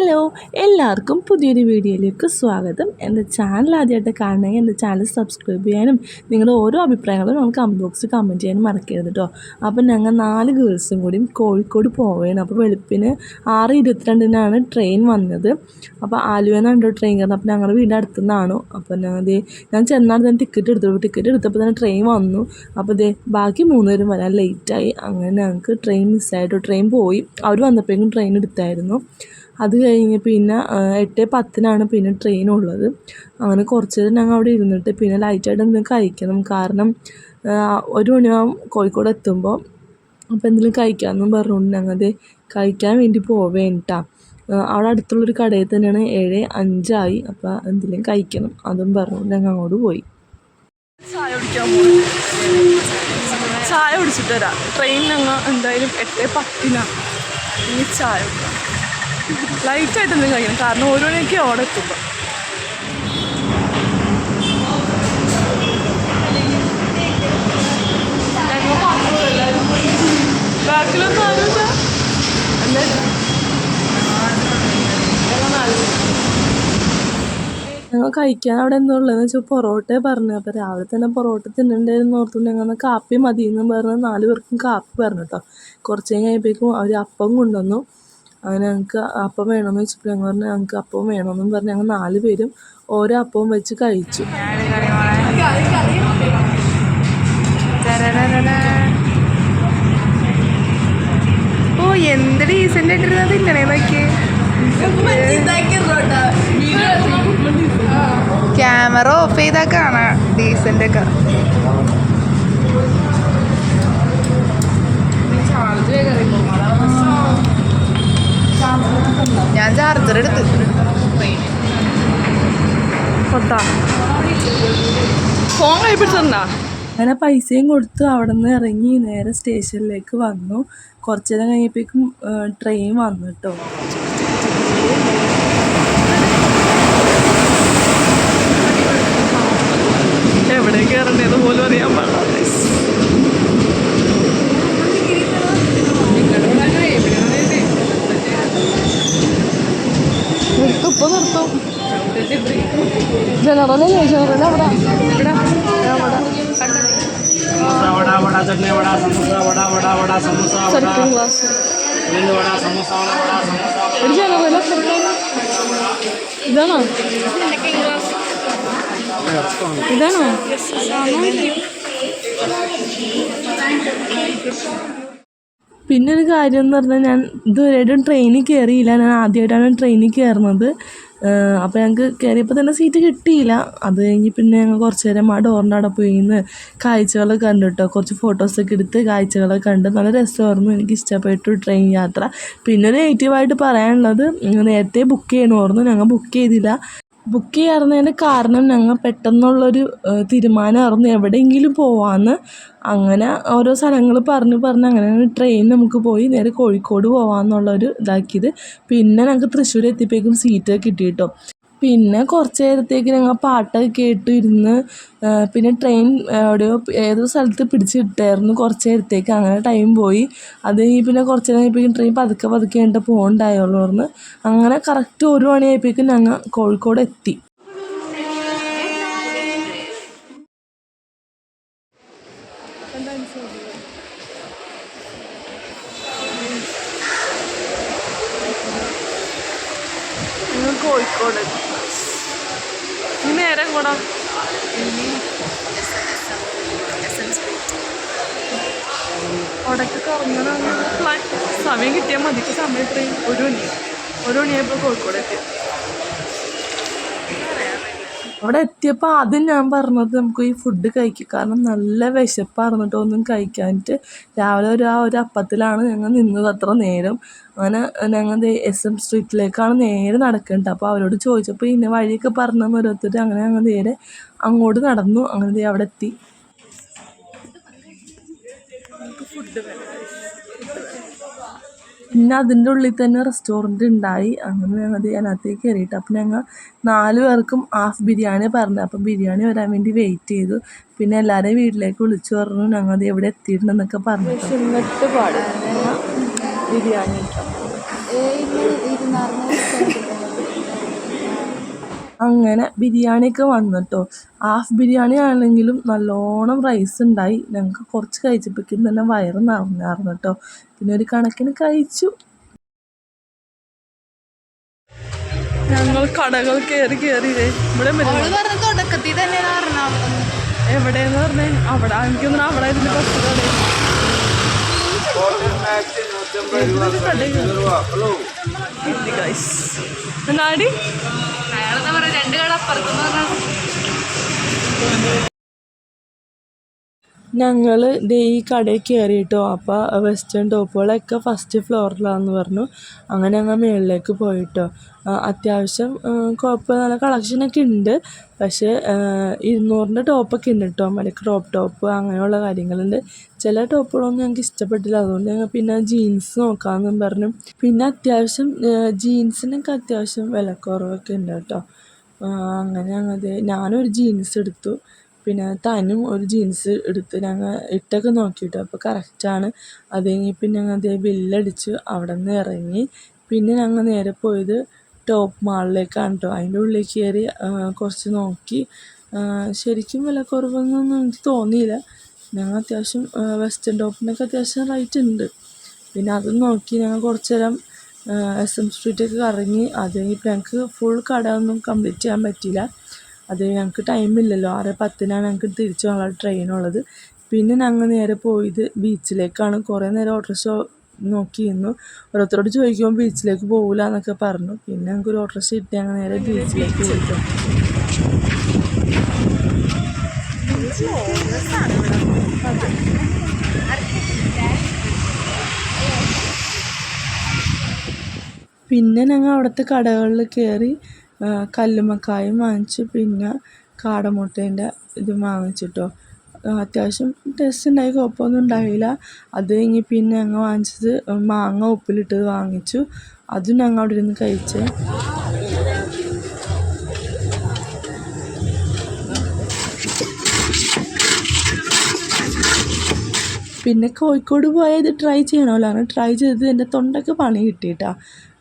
Hello, എല്ലാവർക്കും പുതിയൊരു വീഡിയോയിലേക്ക് സ്വാഗതം. എൻ്റെ ചാനൽ ആദ്യമായിട്ട് കാണണമെങ്കിൽ എൻ്റെ ചാനൽ സബ്സ്ക്രൈബ് ചെയ്യാനും നിങ്ങളുടെ ഓരോ അഭിപ്രായങ്ങളും നമുക്ക് കമൻറ്റ് ബോക്സിൽ കമൻറ്റ് ചെയ്യാനും മറക്കരുത് കേട്ടോ. അപ്പം ഞങ്ങൾ 4 ഗേൾസും കൂടി കോഴിക്കോട് പോവുകയാണ്. അപ്പോൾ വെളുപ്പിന് 6:22-നാണ് ട്രെയിൻ വന്നത്. അപ്പോൾ ആലുവെന്നാണ് ട്രെയിൻ കയറുന്നത്. അപ്പോൾ ഞങ്ങളുടെ വീടിൻ്റെ അടുത്തുനിന്നാണ്. അപ്പോൾ ഞാൻ ചെന്നാൽ തന്നെ ടിക്കറ്റ് എടുത്തപ്പോൾ തന്നെ ട്രെയിൻ വന്നു. അപ്പോൾ ബാക്കി 3 പേരും വരാൻ ലേറ്റായി. അങ്ങനെ ഞങ്ങൾക്ക് ട്രെയിൻ മിസ്സായിട്ടോ. ട്രെയിൻ പോയി. അവർ വന്നപ്പോഴേക്കും ട്രെയിൻ എടുത്തായിരുന്നു. അത് കഴിഞ്ഞ് പിന്നെ 8:10-നാണ് പിന്നെ ട്രെയിൻ ഉള്ളത്. അങ്ങനെ കുറച്ച് നേരം ഞങ്ങൾ അവിടെ ഇരുന്നിട്ട് പിന്നെ ലൈറ്റായിട്ട് എന്തെങ്കിലും കഴിക്കണം. കാരണം 1 മണിയാവും കോഴിക്കോട് എത്തുമ്പോൾ. അപ്പോൾ എന്തെങ്കിലും കഴിക്കാമെന്നും പറഞ്ഞുകൊണ്ട് ഞങ്ങൾ കഴിക്കാൻ വേണ്ടി പോവേണ്ടിട്ടാ. അവിടെ അടുത്തുള്ളൊരു കടയിൽ തന്നെയാണ്. 7:05 അപ്പോൾ എന്തെങ്കിലും കഴിക്കണം അതും പറഞ്ഞുകൊണ്ട് ഞങ്ങൾ അങ്ങോട്ട് പോയി. ചായ കുടിക്കാൻ പോകും. ചായ കുടിച്ചിട്ട് വരാം. ട്രെയിൻ ഞങ്ങൾ എന്തായാലും 8:10-നാണ്. ഇനി ചായ കുടിക്കാം. ലൈറ്റായിട്ട് എന്തെങ്കിലും കഴിക്കണം. കാരണം 1 മണിയൊക്കെ അവിടെ എത്തുമ്പോൾ. ബാക്കിലൊന്നും ആരുമില്ല. ഞങ്ങൾ കഴിക്കാൻ അവിടെ എന്താ ഉള്ളതെന്ന് വെച്ചാൽ പൊറോട്ട പറഞ്ഞു. അപ്പോൾ രാവിലെ തന്നെ പൊറോട്ട തിന്നണ്ടായിരുന്നു ഓർത്തുകൊണ്ട് ഞങ്ങൾ കാപ്പി മതി എന്നും പറഞ്ഞ് 4 പേർക്കും കാപ്പി പറഞ്ഞു കേട്ടോ. കുറച്ച് കഴിയുമ്പോഴേക്കും അവർ അപ്പം കൊണ്ടുവന്നു. അങ്ങനെ ഞങ്ങൾക്ക് അപ്പം വേണമെന്ന് വെച്ചപ്പോൾ ഞങ്ങൾ പറഞ്ഞു ഞങ്ങൾക്ക് അപ്പം വേണമെന്നും പറഞ്ഞ് ഞങ്ങൾ 4 പേരും ഓരോ അപ്പവും വെച്ച് കഴിച്ചു. ഓ, എന്ത് ഡീസൻ്റ് ആയിട്ടിരുന്നത് തിന്നണേ നോക്കി. ക്യാമറ ഓഫ് ചെയ്താൽ കാണാം ഡീസൻ്റ് ഒക്കെ. ഞാൻ ചാർജർ എടുത്ത് ഫോൺ കഴിപ്പിച്ചിട്ടുണ്ടാ. അങ്ങനെ പൈസയും കൊടുത്ത് അവിടെ നിന്ന് ഇറങ്ങി നേരെ സ്റ്റേഷനിലേക്ക് വന്നു. കുറച്ച് നേരം കഴിഞ്ഞപ്പോഴേക്കും ട്രെയിൻ വന്നു കേട്ടോ. എവിടെ കയറേണ്ടത് പോലും അറിയാൻ പാടില്ല. ഇപ്പം നിർത്തും. ജനറലല്ലേ? ജനറൽ അവിടെ സെക്കൻഡ് ക്ലാസ്. ഒരു ജനറൽ ഇതാണോ? ഇതാണോ? പിന്നെ ഒരു കാര്യം എന്ന് പറഞ്ഞാൽ ഞാൻ ഇതുവരെയായിട്ടും ട്രെയിനിൽ കയറിയില്ല. ഞാൻ ആദ്യമായിട്ടാണ് ട്രെയിനിൽ കയറുന്നത്. അപ്പോൾ ഞങ്ങൾക്ക് കയറിയപ്പോൾ തന്നെ സീറ്റ് കിട്ടിയില്ല. അത് കഴിഞ്ഞ് പിന്നെ ഞങ്ങൾ കുറച്ച് നേരം ആ ഡോറിൻ്റെ അവിടെ പോയി നിന്ന് കാഴ്ചകളൊക്കെ കണ്ടു കേട്ടോ. കുറച്ച് ഫോട്ടോസൊക്കെ എടുത്ത് കാഴ്ചകളൊക്കെ കണ്ട് നല്ല രസമായിരുന്നു. എനിക്ക് ഇഷ്ടപ്പെട്ടു ട്രെയിൻ യാത്ര. പിന്നെ ഒരു നെഗറ്റീവായിട്ട് പറയാനുള്ളത്, നേരത്തെ ബുക്ക് ചെയ്യണമായിരുന്നു. ഞങ്ങൾ ബുക്ക് ചെയ്തില്ല. ബുക്ക് ചെയ്യാറുന്നതിൻ്റെ കാരണം ഞങ്ങൾ പെട്ടെന്നുള്ളൊരു തീരുമാനമായിരുന്നു എവിടെയെങ്കിലും പോവാമെന്ന്. അങ്ങനെ ഓരോ സ്ഥലങ്ങൾ പറഞ്ഞ് അങ്ങനെ ട്രെയിൻ നമുക്ക് പോയി നേരെ കോഴിക്കോട് പോകാമെന്നുള്ളൊരു ഇതാക്കിയത്. പിന്നെ ഞങ്ങൾക്ക് തൃശ്ശൂർ എത്തിയപ്പോഴേക്കും സീറ്റ് കിട്ടി കേട്ടോ. പിന്നെ കുറച്ച് നേരത്തേക്ക് ഞങ്ങൾ പാട്ടൊക്കെ കേട്ടിരുന്ന് പിന്നെ ട്രെയിൻ എവിടെയോ ഏതോ സ്ഥലത്ത് പിടിച്ചിട്ടായിരുന്നു കുറച്ച് നേരത്തേക്ക്. അങ്ങനെ ടൈം പോയി. അത് കഴിഞ്ഞ് പിന്നെ കുറച്ച് നേരം കഴിയുമ്പോഴേക്കും ട്രെയിൻ പതുക്കെ കഴിഞ്ഞിട്ട് പോകണ്ടായുള്ളൂ പറഞ്ഞ്. അങ്ങനെ കറക്റ്റ് 1 മണിയായപ്പോഴേക്കും ഞങ്ങൾ കോഴിക്കോട് എത്തി. കോഴിക്കോട് ഇനി നേരെ കൂടാ അവിടേക്ക് കറങ്ങണം പ്ലാൻ. സമയം കിട്ടിയാൽ മതിക്ക് സമയം ട്രെയിൻ 1 മണിയായപ്പോൾ കോഴിക്കോട് എത്തി. അവിടെ എത്തിയപ്പോൾ ആദ്യം ഞാൻ പറഞ്ഞത് നമുക്ക് ഈ ഫുഡ് കഴിക്കും. കാരണം നല്ല വിശപ്പായിരുന്നു കേട്ടോ ഒന്നും കഴിക്കാനായിട്ട്. രാവിലെ ഒരു അപ്പത്തിലാണ് ഞങ്ങൾ നിന്നത് അത്ര നേരം. അങ്ങനെ ഞങ്ങൾ SM സ്ട്രീറ്റിലേക്കാണ് നേരെ നടക്കേണ്ടത്. അപ്പോൾ അവരോട് ചോദിച്ചപ്പോൾ ഇന്ന വഴിയൊക്കെ പറഞ്ഞു ഓരോരുത്തർ. അങ്ങനെ ഞങ്ങൾ നേരെ അങ്ങോട്ട് നടന്നു. അങ്ങനെ അവിടെ എത്തി. ഫുഡ് പിന്നെ അതിൻ്റെ ഉള്ളിൽ തന്നെ റെസ്റ്റോറൻറ്റ് ഉണ്ടായി. അങ്ങനെ ഞങ്ങൾ അതിനകത്തേക്ക് കയറിയിട്ട് അപ്പം ഞങ്ങൾ 4 പേർക്കും ഹാഫ് ബിരിയാണി പറഞ്ഞു. അപ്പം ബിരിയാണി വരാൻ വേണ്ടി വെയിറ്റ് ചെയ്തു. പിന്നെ എല്ലാവരെയും വീട്ടിലേക്ക് വിളിച്ചു പറഞ്ഞു ഞങ്ങൾ എവിടെ എത്തിയിട്ടുണ്ടെന്നൊക്കെ പറഞ്ഞു. എന്നിട്ട് പാടും ബിരിയാണി അങ്ങനെ ബിരിയാണിയൊക്കെ വന്നിട്ടോ. ഹാഫ് ബിരിയാണി ആണെങ്കിലും നല്ലോണം റൈസ് ഉണ്ടായി. ഞങ്ങൾക്ക് കുറച്ച് കഴിച്ചപ്പോഴേക്കും തന്നെ വയറ് നിറഞ്ഞായിരുന്നു കേട്ടോ. പിന്നെ ഒരു കണക്കിന് കഴിച്ചു. ഞങ്ങൾ കടകൾ കയറി ഇവിടെ തുടക്കത്തിൽ തന്നെ എവിടെയെന്ന് പറഞ്ഞേ അവിടെ എനിക്കൊന്നും അവിടെ ആയിരുന്നു ബസ് എന്നാടി അയാളെന്താ പറയാ 2 കട അപ്പുറത്തെന്ന് പറഞ്ഞാൽ ഞങ്ങൾ ഈ കടയിൽ കയറിയിട്ടോ. അപ്പോൾ വെസ്റ്റേൺ ടോപ്പുകളൊക്കെ ഫസ്റ്റ് ഫ്ലോറിലാണെന്ന് പറഞ്ഞു. അങ്ങനെ ഞങ്ങൾ മുകളിലേക്ക് പോയിട്ടോ. അത്യാവശ്യം കുഴപ്പമില്ല, നല്ല കളക്ഷനൊക്കെ ഉണ്ട്. പക്ഷേ 200-ൻ്റെ ടോപ്പൊക്കെ ഉണ്ട് കേട്ടോ. മറ്റേ ക്രോപ്പ് ടോപ്പ് അങ്ങനെയുള്ള കാര്യങ്ങളുണ്ട്. ചില ടോപ്പുകളൊന്നും ഞങ്ങൾക്ക് ഇഷ്ടപ്പെട്ടില്ല. അതുകൊണ്ട് ഞങ്ങൾ പിന്നെ ജീൻസ് നോക്കാമെന്നും പറഞ്ഞു. പിന്നെ അത്യാവശ്യം ജീൻസിനൊക്കെ അത്യാവശ്യം വിലക്കുറവൊക്കെ ഉണ്ട് കേട്ടോ. അങ്ങനെ ഞാനൊരു ജീൻസ് എടുത്തു. പിന്നെ തനും ഒരു ജീൻസ് എടുത്ത് ഞങ്ങൾ ഇട്ടൊക്കെ നോക്കിയിട്ടോ. അപ്പോൾ കറക്റ്റാണ്. അത് കഴിഞ്ഞ് പിന്നെ ഞങ്ങൾ ബില്ലടിച്ചു അവിടെ നിന്ന് ഇറങ്ങി. പിന്നെ ഞങ്ങൾ നേരെ പോയത് ടോപ്പ് മാളിലേക്കാണ് കേട്ടോ. അതിൻ്റെ ഉള്ളിൽ കയറി കുറച്ച് നോക്കി. ശരിക്കും വിലക്കുറവൊന്നും എനിക്ക് തോന്നിയില്ല. ഞങ്ങൾ അത്യാവശ്യം വെസ്റ്റേൺ ടോപ്പിനൊക്കെ അത്യാവശ്യം റേറ്റ് ഉണ്ട്. പിന്നെ അതും നോക്കി ഞങ്ങൾ കുറച്ച് നേരം SM സ്ട്രീറ്റൊക്കെ കറങ്ങി. അത് കഴിഞ്ഞിപ്പോൾ ഞങ്ങൾക്ക് ഫുൾ കട ഒന്നും കംപ്ലീറ്റ് ചെയ്യാൻ പറ്റിയില്ല. അത് ഞങ്ങൾക്ക് ടൈമില്ലല്ലോ. 6:10-നാണ് ഞങ്ങൾക്ക് തിരിച്ചു പോകാനുള്ള ട്രെയിനുള്ളത്. പിന്നെ ഞങ്ങൾ നേരെ പോയത് ബീച്ചിലേക്കാണ്. കുറേ നേരം ഓട്ടോറിക്ഷ നോക്കിയിരുന്നു. ഓരോരുത്തരോട് ചോദിക്കുമ്പോൾ ബീച്ചിലേക്ക് പോകില്ല എന്നൊക്കെ പറഞ്ഞു. പിന്നെ ഞങ്ങൾക്കൊരു ഓട്ടോറിക്ഷ കിട്ടി. ഞങ്ങൾ നേരെ ബീച്ചിലേക്ക് പോയിട്ടു. പിന്നെ ഞങ്ങൾ അവിടുത്തെ കടകളിൽ കയറി കല്ലുമ്മക്കായും വാങ്ങിച്ചു. പിന്നെ കാടമുട്ടേൻ്റെ ഇത് വാങ്ങിച്ചിട്ടോ. അത്യാവശ്യം ടേസ്റ്റ് ഉണ്ടായി, കുഴപ്പമൊന്നും ഉണ്ടായില്ല. അത് കഴിഞ്ഞ് പിന്നെ ഞങ്ങൾ വാങ്ങിച്ചത് മാങ്ങ ഉപ്പിലിട്ടത് വാങ്ങിച്ചു. അതും ഞങ്ങൾ അവിടെ ഇരുന്ന് കഴിച്ചേ. പിന്നെ കോഴിക്കോട് പോയാൽ ഇത് ട്രൈ ചെയ്യണമല്ലോ. അങ്ങനെ ട്രൈ ചെയ്ത് എൻ്റെ തൊണ്ടയ്ക്ക് പണി കിട്ടിയിട്ടാ.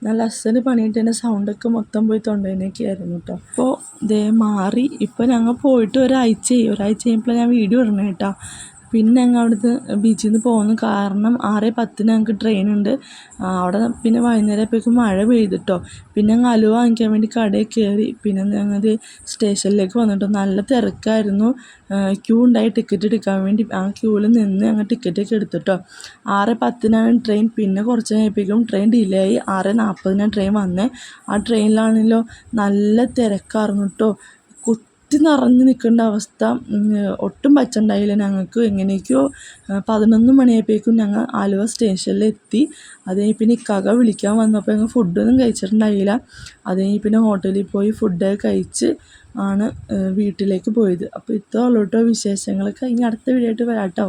നല്ല അസല് പണിയിട്ട് എൻ്റെ സൗണ്ടൊക്കെ മൊത്തം പോയി തൊണ്ടയിലേക്ക് ആയിരുന്നു കേട്ടോ. അപ്പോൾ ഇതേ മാറി. ഇപ്പോൾ ഞങ്ങൾ പോയിട്ട് ഒരാഴ്ച കഴിയുമ്പോഴാണ് ഞാൻ വീഡിയോ ഇടണേ കേട്ടോ. പിന്നെ ഞങ്ങൾ അവിടുന്ന് ബീച്ചിൽ നിന്ന് പോകുന്നു. കാരണം 6:10 ഞങ്ങൾക്ക് ട്രെയിനുണ്ട്. അവിടെ പിന്നെ വൈകുന്നേരം ആയപ്പോഴേക്കും മഴ പെയ്തിട്ടോ. പിന്നെ ഞങ്ങൾ അലുവ വാങ്ങിക്കാൻ വേണ്ടി കടയിൽ കയറി. പിന്നെ ഞങ്ങൾ സ്റ്റേഷനിലേക്ക് വന്നിട്ടോ. നല്ല തിരക്കായിരുന്നു. ക്യൂ ഉണ്ടായി ടിക്കറ്റ് എടുക്കാൻ വേണ്ടി. ആ ക്യൂവിൽ നിന്ന് ഞങ്ങൾ ടിക്കറ്റൊക്കെ എടുത്തിട്ടോ. 6:10-നാണ് ട്രെയിൻ. പിന്നെ കുറച്ച് കഴിഞ്ഞപ്പോഴേക്കും ട്രെയിൻ ഡിലേ ആയി. 6:40-നാണ് ട്രെയിൻ വന്നത്. ആ ട്രെയിനിലാണല്ലോ നല്ല തിരക്കായിരുന്നു കേട്ടോ. കുത്തി നിറഞ്ഞ് നിൽക്കേണ്ട അവസ്ഥ. ഒട്ടും പറ്റുണ്ടായില്ല ഞങ്ങൾക്ക്. എങ്ങനെയൊക്കെയോ 11 മണിയായപ്പോഴേക്കും ഞങ്ങൾ ആലുവ സ്റ്റേഷനിലെത്തി. അത് കഴിഞ്ഞ് പിന്നെ ഇക്കാക്ക വിളിക്കാൻ വന്നപ്പോൾ ഞങ്ങൾ ഫുഡൊന്നും കഴിച്ചിട്ടുണ്ടായില്ല. അത് കഴിഞ്ഞ് പിന്നെ ഹോട്ടലിൽ പോയി ഫുഡൊക്കെ കഴിച്ച് ആണ് വീട്ടിലേക്ക് പോയത്. അപ്പോൾ ഇത്രേ ഉള്ളൂ കേട്ടോ വിശേഷങ്ങളൊക്കെ. ഇനി അടുത്ത വീഡിയോ ആയിട്ട് വരാം കേട്ടോ.